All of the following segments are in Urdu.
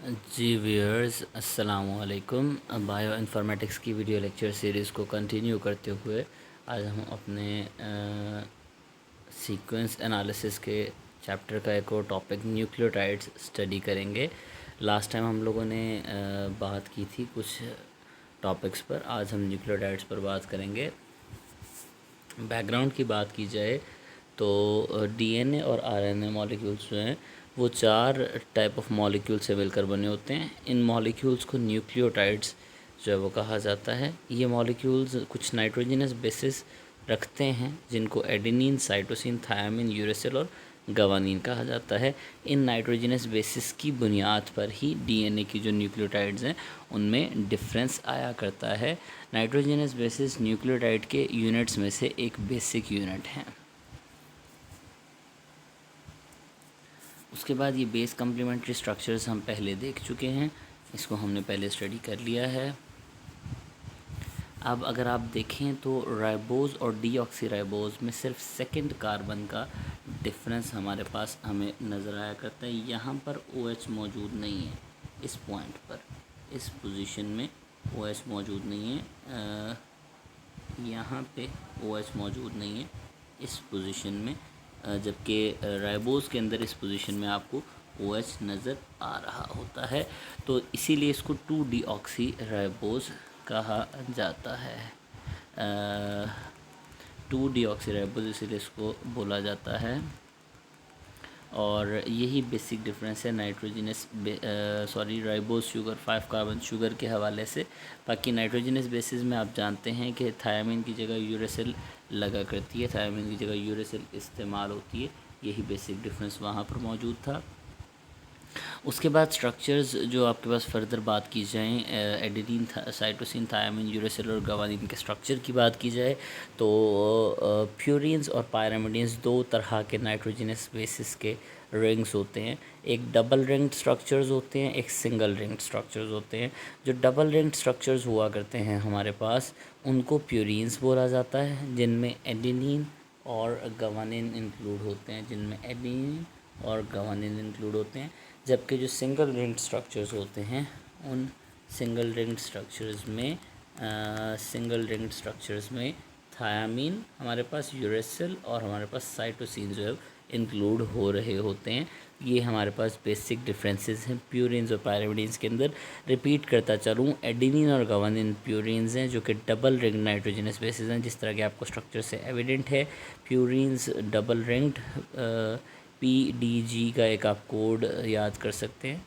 جی ویورز السلام علیکم۔ بائیو انفارمیٹکس کی ویڈیو لیکچر سیریز کو کنٹینیو کرتے ہوئے آج ہم اپنے سیکوینس انالیسس کے چیپٹر کا ایک اور ٹاپک نیوکلیوٹائڈز اسٹڈی کریں گے۔ لاسٹ ٹائم ہم لوگوں نے بات کی تھی کچھ ٹاپکس پر، آج ہم نیوکلیوٹائڈز پر بات کریں گے۔ بیک گراؤنڈ کی بات کی جائے تو ڈی این اے اور آر این اے مالیکیولس جو ہیں وہ 4 ٹائپ آف مالیکیول سے مل کر بنے ہوتے ہیں۔ ان مالیکیولس کو نیوکلیوٹائڈز جو ہے وہ کہا جاتا ہے۔ یہ مالیکیولز کچھ نائٹروجنس بیسز رکھتے ہیں جن کو ایڈینین، سائٹوسین، تھیامین، یوریسل اور گوانین کہا جاتا ہے۔ ان نائٹروجنس بیسز کی بنیاد پر ہی ڈی این اے کی جو نیوکلیوٹائڈز ہیں ان میں ڈفرینس آیا کرتا ہے۔ نائٹروجنس بیسز نیوکلیوٹائڈ کے یونٹس میں سے ایک بیسک یونٹ ہیں۔ اس کے بعد یہ بیس کمپلیمنٹری سٹرکچرز ہم پہلے دیکھ چکے ہیں، اس کو ہم نے پہلے اسٹڈی کر لیا ہے۔ اب اگر آپ دیکھیں تو رائبوز اور ڈی آکسی رائبوز میں صرف سیکنڈ کاربن کا ڈفرینس ہمارے پاس ہمیں نظر آیا کرتا ہے۔ یہاں پر او ایچ موجود نہیں ہے، اس پوائنٹ پر، اس پوزیشن میں او ایچ موجود نہیں ہے، یہاں پہ او ایچ موجود نہیں ہے اس پوزیشن میں، جبکہ رائبوز کے اندر اس پوزیشن میں آپ کو او ایچ نظر آ رہا ہوتا ہے، تو اسی لیے اس کو 2 ڈی آکسی رائبوز کہا جاتا ہے۔ 2 ڈی آکسی رائبوز اسی لیے اس کو بولا جاتا ہے، اور یہی بیسک ڈفرینس ہے nitrogenous ribose sugar 5 carbon sugar کے حوالے سے۔ باقی نائٹروجنس بیسز میں آپ جانتے ہیں کہ تھیامین کی جگہ یوریسل لگا کرتی ہے، تھیامین کی جگہ یوریسل استعمال ہوتی ہے، یہی بیسک ڈفرینس وہاں پر موجود تھا۔ اس کے بعد سٹرکچرز جو آپ کے پاس فردر بات کی جائیں، ایڈینین، سائٹوسین، تھیامین، یوریسل اور گوانین کے سٹرکچر کی بات کی جائے تو پیورینز اور پائرامڈینز 2 طرح کے نائٹروجنس بیسز کے رنگز ہوتے ہیں۔ ایک ڈبل رنگڈ سٹرکچرز ہوتے ہیں، ایک سنگل رنگڈ سٹرکچرز ہوتے ہیں۔ جو ڈبل رنگڈ سٹرکچرز ہوا کرتے ہیں ہمارے پاس ان کو پیورینز بولا جاتا ہے، جن میں ایڈینین اور گوانین انکلوڈ ہوتے ہیں، جبکہ جو سنگل رنگڈ سٹرکچرز ہوتے ہیں ان سنگل رنگڈ سٹرکچرز میں تھیامین ہمارے پاس، یوریسل اور ہمارے پاس سائٹوسین جو ہے انکلوڈ ہو رہے ہوتے ہیں۔ یہ ہمارے پاس بیسک ڈفرینسز ہیں پیورینز اور پائرامڈینز کے اندر۔ ریپیٹ کرتا چلوں، ایڈینین اور گوانین پیورینز ہیں جو کہ ڈبل رنگ نائٹروجنس بیسز ہیں، جس طرح کہ آپ کو سٹرکچر سے ایویڈنٹ ہے۔ پیورینز ڈبل رنگڈ، پی ڈی جی کا ایک آپ کوڈ یاد کر سکتے ہیں،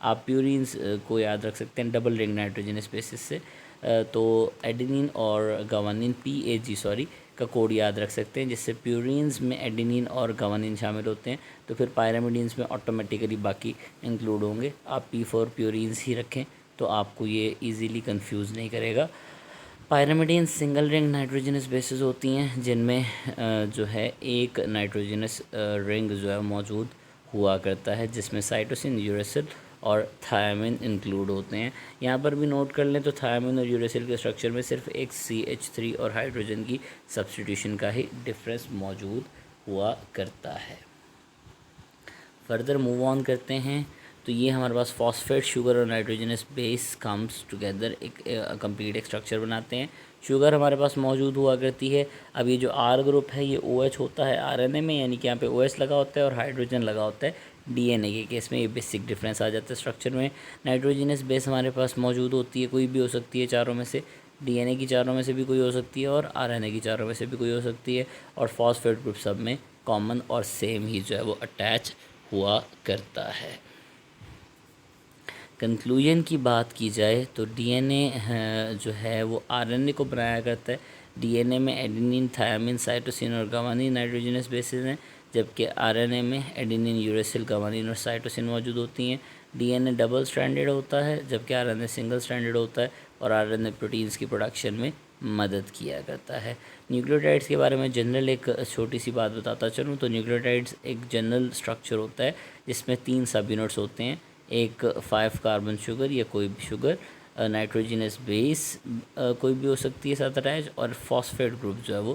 آپ پیورینز کو یاد رکھ سکتے ہیں ڈبل رنگ نائٹروجنس بیسس سے، تو ایڈینین اور گوانین PAG کا کوڈ یاد رکھ سکتے ہیں، جس سے پیورینز میں ایڈینین اور گوانین شامل ہوتے ہیں، تو پھر پائرامڈینز میں آٹومیٹیکلی باقی انکلوڈ ہوں گے۔ آپ P4 پیورینز ہی رکھیں تو آپ کو یہ ایزیلی کنفیوز نہیں کرے گا۔ پائرامڈینز سنگل رنگ نائٹروجنس بیسز ہوتی ہیں، جن میں جو ہے ایک نائٹروجنس رنگ جو ہے موجود ہوا کرتا ہے، جس میں سائٹوسین، یوریسل اور تھیامین انکلوڈ ہوتے ہیں۔ یہاں پر بھی نوٹ کر لیں تو تھیامین اور یوریسل کے اسٹرکچر میں صرف ایک CH3 اور ہائیڈروجن کی سبسٹیٹیوشن کا ہی ڈفرینس موجود ہوا کرتا ہے۔ فردر موو آن کرتے ہیں تو یہ ہمارے پاس فاسفیٹ شوگر اور نائٹروجنس بیس کمز ٹوگیدر ایک کمپلیٹ اسٹرکچر بناتے ہیں۔ شوگر ہمارے پاس موجود ہوا کرتی ہے۔ اب یہ جو آر گروپ ہے یہ OH ہوتا ہے RNA میں، یعنی کہ یہاں پہ OH لگا ہوتا ہے اور ہائیڈروجن لگا ہوتا ہے DNA کے کیس میں۔ یہ بیسک ڈفرینس آ جاتا ہے اسٹرکچر میں۔ نائٹروجنس بیس ہمارے پاس موجود ہوتی ہے، کوئی بھی ہو سکتی ہے چاروں میں سے، DNA کی چاروں میں سے بھی کوئی ہو سکتی ہے اور RNA کی چاروں میں سے بھی کوئی ہو سکتی ہے، اور فاسفیٹ گروپ سب میں کامن اور سیم ہی جو ہے وہ اٹیچ ہوا کرتا ہے۔ کنکلوژن کی بات کی جائے تو DNA جو ہے وہ RNA کو بنایا کرتا ہے۔ DNA میں ایڈینین، تھیامین، سائٹوسین اور گوانین نائٹروجنس بیسز ہیں، جبکہ RNA میں ایڈینین، یوریسل، گوانین اور سائٹوسین موجود ہوتی ہیں۔ DNA ڈبل سٹرینڈڈ ہوتا ہے، جبکہ RNA سنگل سٹرینڈڈ ہوتا ہے، اور RNA پروٹینز کی پروڈکشن میں مدد کیا کرتا ہے۔ نیوکلیوٹائڈز کے بارے میں جنرل ایک چھوٹی سی بات بتاتا چلوں تو نیوکلیوٹائڈز ایک جنرل سٹرکچر ہوتا ہے جس میں 3 سب یونٹس ہوتے ہیں، ایک 5 کاربن شوگر یا کوئی بھی شوگر، نائٹروجنس بیس کوئی بھی ہو سکتی ہے ساتھ اٹیچ، اور فاسفیٹ گروپ جو ہے وہ